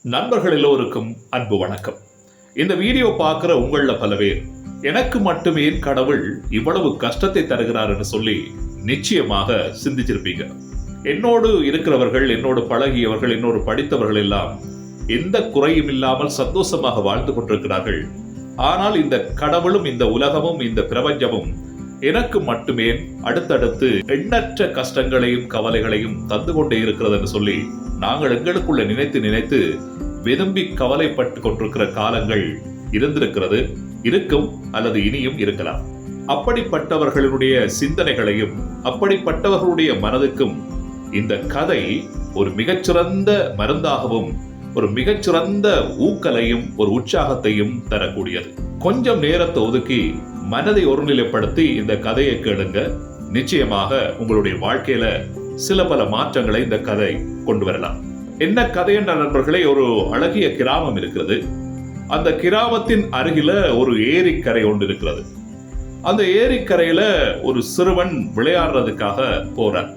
நண்பர்கள் எல்லோருக்கும் அன்பு வணக்கம். இந்த வீடியோ பார்க்கிற உங்கள பல பேர் எனக்கு மட்டுமே கடவுள் இவ்வளவு கஷ்டத்தை தருகிறார் என்று சொல்லி நிச்சயமாக சிந்திச்சிருப்பீங்க. என்னோடு இருக்கிறவர்கள், என்னோடு பழகியவர்கள், என்னோடு படித்தவர்கள் எல்லாம் எந்த குறையும் இல்லாமல் சந்தோஷமாக வாழ்ந்து கொண்டிருக்கிறார்கள். ஆனால் இந்த கடவுளும் இந்த உலகமும் இந்த பிரபஞ்சமும் எனக்கு மட்டுமே அடுத்தடுத்து எண்ணற்ற கஷ்டங்களையும் கவலைகளையும் தந்து கொண்டே இருக்கிறது என்று சொல்லி நாங்கள் எங்களுக்குள்ள நினைத்து விரும்பி கவலைப்பட்டு கொண்டிருக்கிற காலங்கள் இருந்திருக்கிறது, இருக்கும் அல்லது இனியும் இருக்கலாம். அப்படிப்பட்டவர்களுடைய சிந்தனைகளையும் அப்படிப்பட்டவர்களுடைய மனதுக்கும் இந்த கதை ஒரு மிகச்சிறந்த மருந்தாகவும் ஒரு மிகச்சிறந்த ஊக்கலையும் ஒரு உற்சாகத்தையும் தரக்கூடியது. கொஞ்சம் நேரத்தை ஒதுக்கி மனதை ஒருநிலைப்படுத்தி இந்த கதையை கேளுங்க. நிச்சயமாக உங்களுடைய வாழ்க்கையில சில பல மாற்றங்களை இந்த கதை கொண்டு வரலாம். என்ன கதை என்ற நண்பர்களே, ஒரு அழகிய கிராமம் இருக்கிறது. அந்த கிராமத்தின் அருகில ஒரு ஏரிக்கரை ஒன்று இருக்கிறது. அந்த ஏரிக்கரையில ஒரு சிறுவன் விளையாடுறதுக்காக போறார்.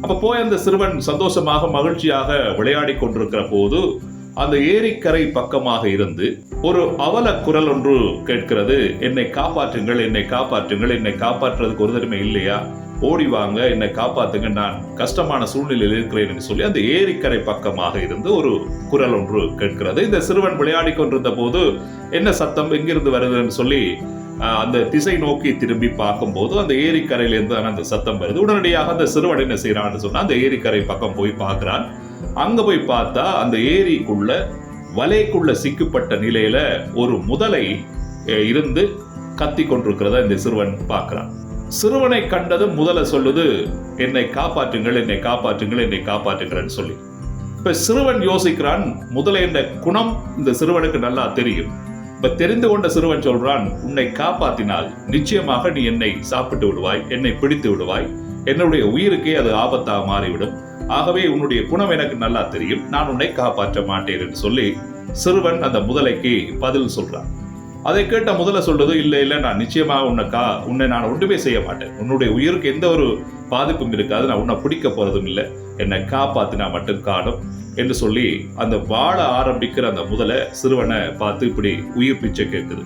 அப்ப போய் அந்த சிறுவன் சந்தோஷமாக மகிழ்ச்சியாக விளையாடி கொண்டிருக்கிற போது அந்த ஏரிக்கரை பக்கமாக இருந்து ஒரு அவல குரல் ஒன்று கேட்கிறது. என்னை காப்பாற்றுங்கள், என்னை காப்பாற்றுங்கள், என்னை காப்பாற்றுறதுக்கு ஒரு தடவை இல்லையா, ஓடி வாங்க, என்னை காப்பாத்துங்க, நான் கஷ்டமான சூழ்நிலையில் இருக்கிறேன் என்று சொல்லி அந்த ஏரிக்கரை பக்கமாக இருந்து ஒரு குரல் ஒன்று கேட்கிறது. இந்த சிறுவன் விளையாடி கொண்டிருந்த போது என்ன சத்தம் எங்கிருந்து வருதுன்னு சொல்லி அந்த திசை நோக்கி திரும்பி பார்க்கும் போது அந்த ஏரிக்கரையிலிருந்து அந்த சத்தம் வருது. உடனடியாக அந்த சிறுவன் என்ன செய்யறான்னு சொன்னா அந்த ஏரிக்கரை பக்கம் போய் பார்க்கிறான். அங்க போய் பார்த்தா அந்த ஏரிக்குள்ள வலைக்குள்ள சிக்கப்பட்ட நிலையில ஒரு முதலை இருந்து கத்தி கொண்டிருக்கிறத இந்த சிறுவன் பார்க்கிறான். சிறுவனை கண்டதும் முதலை சொல்லுது, என்னை காப்பாற்றுங்கள், என்னை காப்பாற்றுங்கள், என்னை காப்பாற்றுங்கள்னு சொல்லி. இப்ப சிறுவன் யோசிக்கிறான், முதலை என்ற குணம் இந்த சிறுவனுக்கு நல்லா தெரியும். இப்ப தெரிந்து கொண்ட சிறுவன் சொல்றான், உன்னை காப்பாற்றினால் நிச்சயமாக நீ என்னை சாப்பிட்டு விடுவாய், என்னை பிடித்து விடுவாய், என்னுடைய உயிருக்கே அது ஆபத்தாக மாறிவிடும். ஆகவே உன்னுடைய குணம் எனக்கு நல்லா தெரியும், நான் உன்னை காப்பாற்ற மாட்டேன் என்று சொல்லி சிறுவன் அந்த முதலைக்கு பதில் சொல்றான். அதை கேட்ட முதலை சொல்றது, இல்ல நான் நிச்சயமாக உன்னை நான் ஒன்றுமே செய்ய மாட்டேன், உன்னுடைய உயிருக்கு எந்த ஒரு பாதிப்பும் இருக்காது, நான் உன்னை பிடிக்க போறதும் இல்லை, என்னை காப்பாத்தினா மட்டும் காணும் என்று சொல்லி அந்த வாழ ஆரம்பிக்கிற அந்த முதலை சிறுவனை பார்த்து இப்படி உயிர் பிச்சை கேட்குது.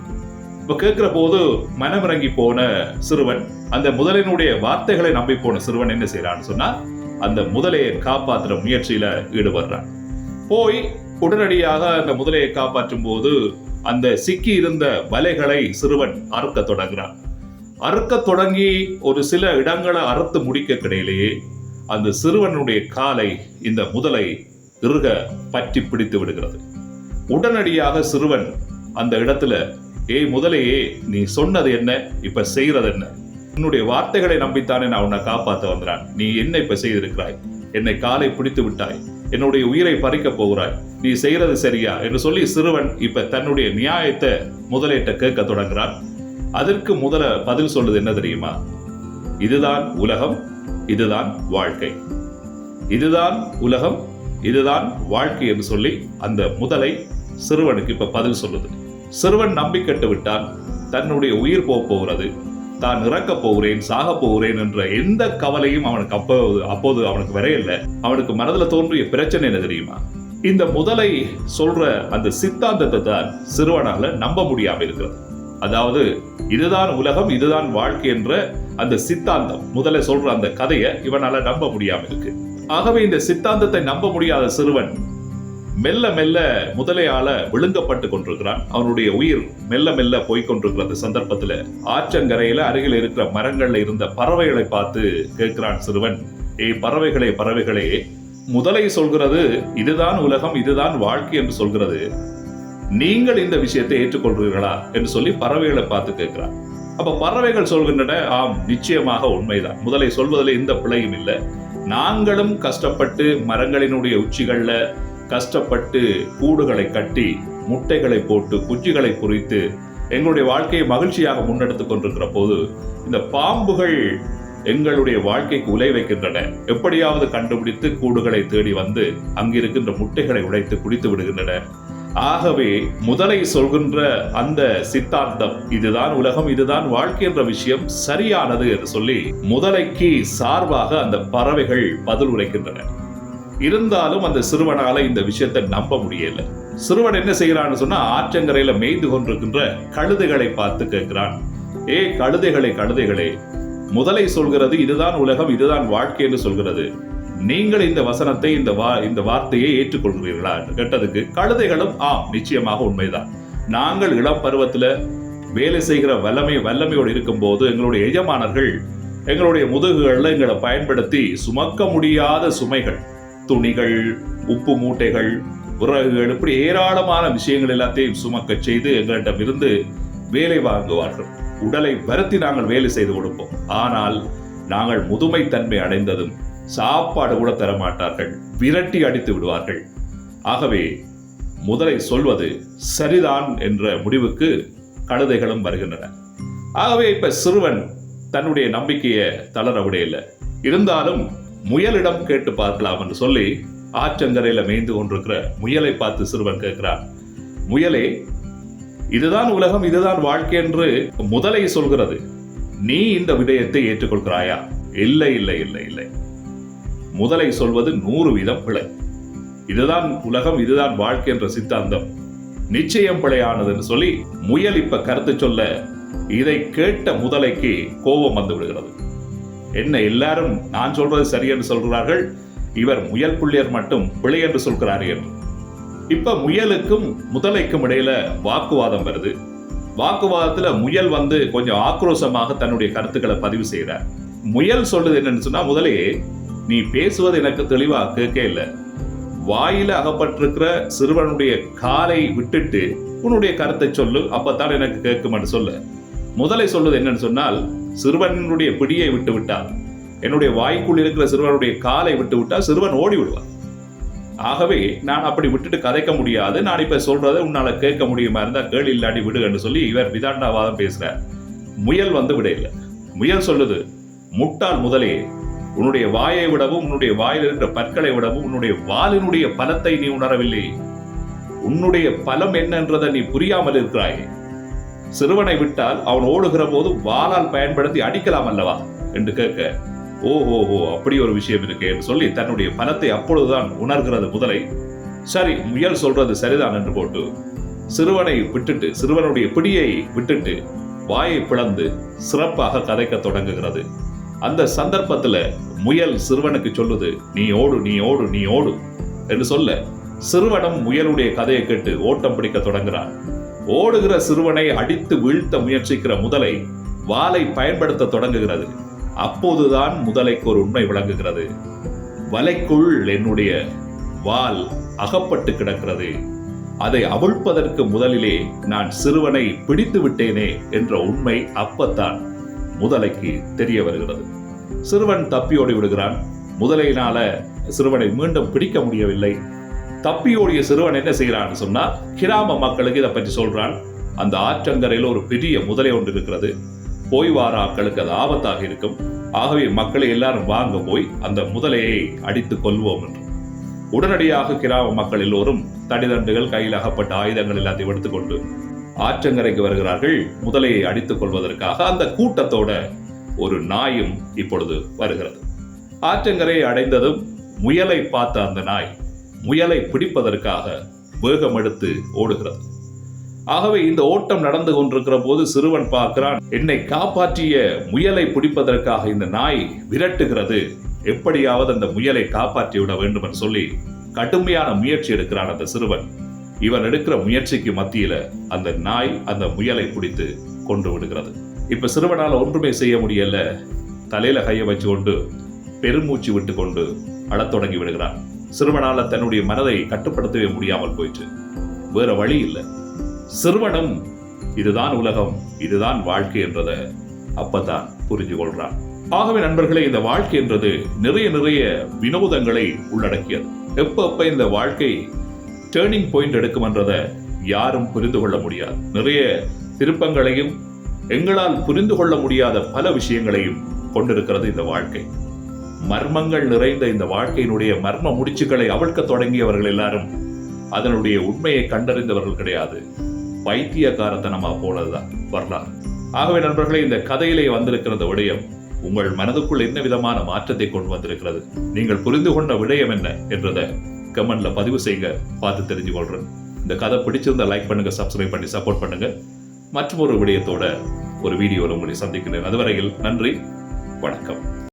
இப்ப கேட்கிற போது மனமிறங்கி போன சிறுவன், அந்த முதலினுடைய வார்த்தைகளை நம்பி போன சிறுவன் என்ன செய்யறான்னு சொன்னா அந்த முதலையை காப்பாற்றுற முயற்சியில ஈடுபடுறான். போய் உடனடியாக அந்த முதலையை காப்பாற்றும் போது அந்த சிக்கி இருந்த வலைகளை சிறுவன் அறுக்க தொடங்குறான். அறுக்க தொடங்கி ஒரு சில இடங்களை அறுத்து முடிக்க கிடையிலேயே அந்த சிறுவனுடைய காலை இந்த முதலை இறுக பற்றி பிடித்து விடுகிறது. உடனடியாக சிறுவன் அந்த இடத்துல, ஏய் முதலையே, நீ சொன்னது என்ன, இப்ப செய்யறது என்ன, உன்னுடைய வார்த்தைகளை நம்பித்தானே நான் உன்னை காப்பாற்ற வந்தான், நீ என்ன இப்ப செய்திருக்கிறாய், என்னை காலை பிடித்து விட்டாய், என்னுடைய உயிரை பறிக்க போகிறாய், நீ செய்யறது சரியா என்று சொல்லி சிறுவன் இப்ப தன்னுடைய நியாயத்தை முதலையிட்ட கேட்க தொடங்குறான். அதற்கு முதல பதில் சொல்லுது என்ன தெரியுமா, இதுதான் உலகம், இதுதான் வாழ்க்கை, இதுதான் உலகம், இதுதான் வாழ்க்கை என்று சொல்லி அந்த முதலை சிறுவனுக்கு இப்ப பதில் சொல்லுது. சிறுவன் நம்பி கட்டு விட்டான், தன்னுடைய உயிர் போகிறது, தான் இறக்க போகிறேன், சாக போகிறேன் என்ற எந்த கவலையும் அவனுக்கு அப்போது அவனுக்கு வரையில்லை. அவனுக்கு மனதில் தோன்றிய பிரச்சனை என்ன தெரியுமா, இந்த முதலை சொல்ற அந்த சித்தாந்தத்தை தான் சிறுவனால நம்ப முடியாம இருக்கிறது. அதாவது இதுதான் உலகம், இதுதான் வாழ்க்கை என்ற அந்த சித்தாந்தம், முதலை சொல்ற அந்த கதையை இவனால நம்ப முடியாம இருக்கு. ஆகவே இந்த சித்தாந்தத்தை நம்ப முடியாத சிறுவன் மெல்ல மெல்ல முதலையால விழுங்கப்பட்டு கொண்டிருக்கிறான். அவனுடைய உயிர் மெல்ல மெல்ல போய்கொண்டிருக்கிற அந்த சந்தர்ப்பத்துல ஆற்றங்கரையில அருகில் இருக்கிற மரங்கள்ல இருந்த பறவைகளை பார்த்து கேட்கிறான் சிறுவன், பறவைகளே பறவைகளே, முதலை சொல்கிறது இதுதான் உலகம், இதுதான் வாழ்க்கை என்று சொல்கிறது, நீங்கள் இந்த விஷயத்தை ஏற்றுக்கொள்கிறீர்களா என்று சொல்லி பறவைகளை பார்த்து கேட்கிறான். அப்ப பறவைகள் சொல்கின்றன, ஆம் நிச்சயமாக உண்மைதான், முதலை சொல்வதில் எந்த பிழையும் இல்லை, நாங்களும் கஷ்டப்பட்டு மரங்களினுடைய உச்சிகள்ல கஷ்டப்பட்டு கூடுகளை கட்டி முட்டைகளை போட்டு குஞ்சுகளை குறித்து எங்களுடைய வாழ்க்கையை மகிழ்ச்சியாக முன்னெடுத்துக் கொண்டிருக்கிற போது இந்த பாம்புகள் எங்களுடைய வாழ்க்கைக்கு உலை வைக்கின்றன, எப்படியாவது கண்டுபிடித்து கூடுகளை தேடி வந்து அங்கிருக்கின்ற முட்டைகளை உடைத்து குடித்து விடுகின்றன. ஆகவே முதலை சொல்கின்ற அந்த சித்தாந்தம், இதுதான் உலகம், இதுதான் வாழ்க்கை என்ற விஷயம் சரியானது என்று சொல்லி முதலைக்கு சார்பாக அந்த பறவைகள் பதில் உரைக்கின்றன. இருந்தாலும் அந்த சிறுவனால இந்த விஷயத்தை நம்ப முடியல. சிறுவன் என்ன செய்யறான்னு சொன்னா, ஆற்றங்கரையில மேய்ந்து கொண்டிருக்கின்ற கழுதைகளை பார்த்து கேட்கிறான், ஏ கழுதைகளே கழுதைகளே, முதலை சொல்கிறது இதுதான் உலகம், இதுதான் வாழ்க்கை என்று சொல்கிறது, நீங்கள் இந்த வசனத்தை இந்த வார்த்தையை ஏற்றுக்கொள்கிறீர்களா என்று கேட்டதுக்கு கழுதைகளும் ஆம், நிச்சயமாக உண்மைதான். நாங்கள் இளம் பருவத்துல வேலை செய்கிற வல்லமையோடு இருக்கும் போது எங்களுடைய எஜமானர்கள் எங்களுடைய முதுகுகளில் எங்களை பயன்படுத்தி சுமக்க முடியாத சுமைகள், துணிகள், உப்பு மூட்டைகள், விறகுகள், இப்படி ஏராளமான விஷயங்கள் எல்லாத்தையும் சுமக்க செய்து எங்களிடம் இருந்து வேலை வாங்குவார்கள். உடலை வருத்தி நாங்கள் வேலை செய்து கொடுப்போம். ஆனால் நாங்கள் முதுமை தன்மை அடைந்ததும் சாப்பாடு கூட தரமாட்டார்கள், விரட்டி அடித்து விடுவார்கள். ஆகவே முதலை சொல்வது சரிதான் என்ற முடிவுக்கு கழுதைகளும் வருகின்றன. ஆகவே இப்ப சிறுவன் தன்னுடைய நம்பிக்கையை தளர விடையில்லை. இருந்தாலும் முயலிடம் கேட்டு பார்க்கலாம் என்று சொல்லி ஆற்றங்கரையில மேய்ந்து கொண்டிருக்கிற முயலை பார்த்து சிறுவன் கேட்கிறான், முயலே, இதுதான் உலகம், இதுதான் வாழ்க்கை என்று முதலை சொல்கிறது, நீ இந்த விடயத்தை ஏற்றுக்கொள்கிறாயா? இல்லை இல்லை இல்லை இல்லை, முதலை சொல்வது 100% பிழை. இதுதான் உலகம், இதுதான் வாழ்க்கை என்ற சித்தாந்தம் நிச்சயம் பிழையானது என்று சொல்லி முயல் இப்ப கருத்து சொல்ல, இதை கேட்ட முதலைக்கு கோபம் வந்து விடுகிறது. என்ன எல்லாரும் நான் சொல்றது சரி என்று சொல்கிறார்கள், இவர் முயல் புள்ளியர் மட்டும் பிழை என்று சொல்கிறார் என்று. இப்ப முயலுக்கும் முதலைக்கும் இடையில வாக்குவாதம் வருது. வாக்குவாதத்துல முயல் வந்து கொஞ்சம் ஆக்ரோஷமாக தன்னுடைய கருத்துக்களை பதிவு செய்கிறார். முயல் சொல்றது என்னன்னு சொன்னா, முதலே நீ பேசுவது எனக்கு தெளிவா கேட்க இல்லை, வாயில அகப்பட்டிருக்கிற சிறுவனுடைய காலை விட்டுட்டு உன்னுடைய கருத்தை சொல்லு, அப்பத்தான் எனக்கு கேட்கும் என்று சொல்ல. முதலை சொல்வது என்னன்னு சொன்னால், சிறுவனுடைய பிடியை விட்டு விட்டால், என்னுடைய வாய்க்குள் இருக்கிற சிறுவனுடைய காலை விட்டு விட்டால் சிறுவன் ஓடி விடுவான். ஆகவே நான் அப்படி விட்டுட்டு கதைக்க முடியாது, நான் இப்ப சொல்றதை உன்னால கேட்க முடியுமா இருந்தா கேள், இல்லாடி விடுகன்னு சொல்லி இவர் விதாண்டாவாதம் பேசுறார். முயல் வந்து விட இல்லை. முயல் சொல்லுது, முட்டாள் முதலே, உன்னுடைய வாயை விடவும் உன்னுடைய வாயில் இருக்கிற பற்களை விடவும் உன்னுடைய வாலினுடைய பலத்தை நீ உணரவில்லை. உன்னுடைய பலம் என்னன்றதை நீ புரியாமல் இருக்கிறாய். சிறுவனை விட்டால் அவன் ஓடுகிற போது வாளால் பயன்படுத்தி அடிக்கலாம் அல்லவா என்று கேட்க, ஓஹோ அப்படி ஒரு விஷயம் இருக்கு என்று சொல்லி தன்னுடைய பலத்தை அப்பொழுதுதான் உணர்கிறது முதலை. சரி, முயல் சொல்றது சரிதான் என்று போட்டு சிறுவனை விட்டுட்டு, சிறுவனுடைய பிடியை விட்டுட்டு வாயை பிளந்து சிறப்பாக கதைக்க தொடங்குகிறது. அந்த சந்தர்ப்பத்துல முயல் சிறுவனுக்கு சொல்லுது, நீ ஓடு நீ ஓடு நீ ஓடு என்று சொல்ல, சிறுவனும் முயலுடைய கதையை கேட்டு ஓட்டம் பிடிக்க தொடங்குகிறான். ஓடுகிற சிறுவனை அடித்து வீழ்த்த முயற்சிக்கிற முதலை வாளை பயன்படுத்த தொடங்குகிறது. அப்போதுதான் முதலைக்கு ஒரு உண்மை விளங்குகிறது, வலைக்குள் என்னுடைய வாள் அகப்பட்டு கிடக்கிறது, அதை அவிழ்ப்பதற்கு முதலிலே நான் சிறுவனை பிடித்து விட்டேனே என்ற உண்மை அப்பத்தான் முதலைக்கு தெரிய வருகிறது. சிறுவன் தப்பியோடி விடுகிறான். முதலையினால சிறுவனை மீண்டும் பிடிக்க முடியவில்லை. தப்பியோடிய சிறுவன் என்ன செய்யறான்னு சொன்னா, கிராம மக்களுக்கு இதை பற்றி சொல்றான். அந்த ஆற்றங்கரையில் ஒரு பெரிய முதலை ஒன்று இருக்கிறது, போய் வார ஆட்களுக்கு அது ஆபத்தாக இருக்கும். ஆகவே மக்களை எல்லாரும் வாங்க போய் அந்த முதலையை அடித்து கொள்வோம் என்று. உடனடியாக கிராம மக்கள் எல்லோரும் தடிதண்டுகள், கையில் அகப்பட்ட ஆயுதங்கள் எல்லாத்தையும் எடுத்துக்கொண்டு ஆற்றங்கரைக்கு வருகிறார்கள் முதலையை அடித்துக் கொள்வதற்காக. அந்த கூட்டத்தோட ஒரு நாயும் இப்பொழுது வருகிறது. ஆற்றங்கரையை அடைந்ததும் முயலை பார்த்த அந்த நாய் முயலை பிடிப்பதற்காக வேகம் எடுத்து ஓடுகிறது. ஆகவே இந்த ஓட்டம் நடந்து கொண்டிருக்கிற போது சிறுவன் பார்க்கிறான், என்னை காப்பாற்றிய முயலை பிடிப்பதற்காக இந்த நாய் விரட்டுகிறது, எப்படியாவது அந்த முயலை காப்பாற்றி விட வேண்டும் என்று சொல்லி கடுமையான முயற்சி எடுக்கிறான் அந்த சிறுவன். இவன் எடுக்கிற முயற்சிக்கு மத்தியில அந்த நாய் அந்த முயலை பிடித்து கொண்டு விடுகிறது. இப்ப சிறுவனால ஒன்றுமே செய்ய முடியல. தலையில கையை வச்சு கொண்டு பெருமூச்சு விட்டு கொண்டு அழத் தொடங்கி விடுகிறான். சிறுவனால தன்னுடைய மனதை கட்டுப்படுத்தவே முடியாமல் போயிட்டு வேற வழி இல்லை. சிறுவனும் இதுதான் உலகம், இதுதான் வாழ்க்கை என்றதை அப்பதான் புரிஞ்சு கொள்றான். ஆகவே நண்பர்களே, இந்த வாழ்க்கை என்றது நிறைய வினோதங்களை உள்ளடக்கியது. எப்ப இந்த வாழ்க்கை டேர்னிங் பாயிண்ட் எடுக்கும் என்றதை யாரும் புரிந்து கொள்ள முடியாது. நிறைய திருப்பங்களையும் எங்களால் புரிந்து கொள்ள முடியாத பல விஷயங்களையும் கொண்டிருக்கிறது இந்த வாழ்க்கை. மர்மங்கள் நிறைந்த இந்த வாழ்க்கையினுடைய மர்ம முடிச்சுக்களை அவிழ்க்க தொடங்கியவர்கள் எல்லாரும் அதனுடைய உண்மையை கண்டறிந்தவர்கள் கிடையாது. பைத்தியக்காரத்தனமா போனதுதான் வரலாறு. ஆகவே நண்பர்களே, இந்த கதையிலே வந்திருக்கிற விடயம் உங்கள் மனதுக்குள் என்ன விதமான மாற்றத்தை கொண்டு வந்திருக்கிறது, நீங்கள் புரிந்து கொண்ட விடயம் என்ன என்றதை கமெண்ட்ல பதிவு செய்யுங்க, பார்த்து தெரிஞ்சு கொள்றேன். இந்த கதை பிடிச்சிருந்தா லைக் பண்ணுங்க, சப்ஸ்கிரைப் பண்ணி சப்போர்ட் பண்ணுங்க. மற்றும் ஒரு விடயத்தோட ஒரு வீடியோவில் உங்களை சந்திக்கிறேன். அதுவரையில் நன்றி, வணக்கம்.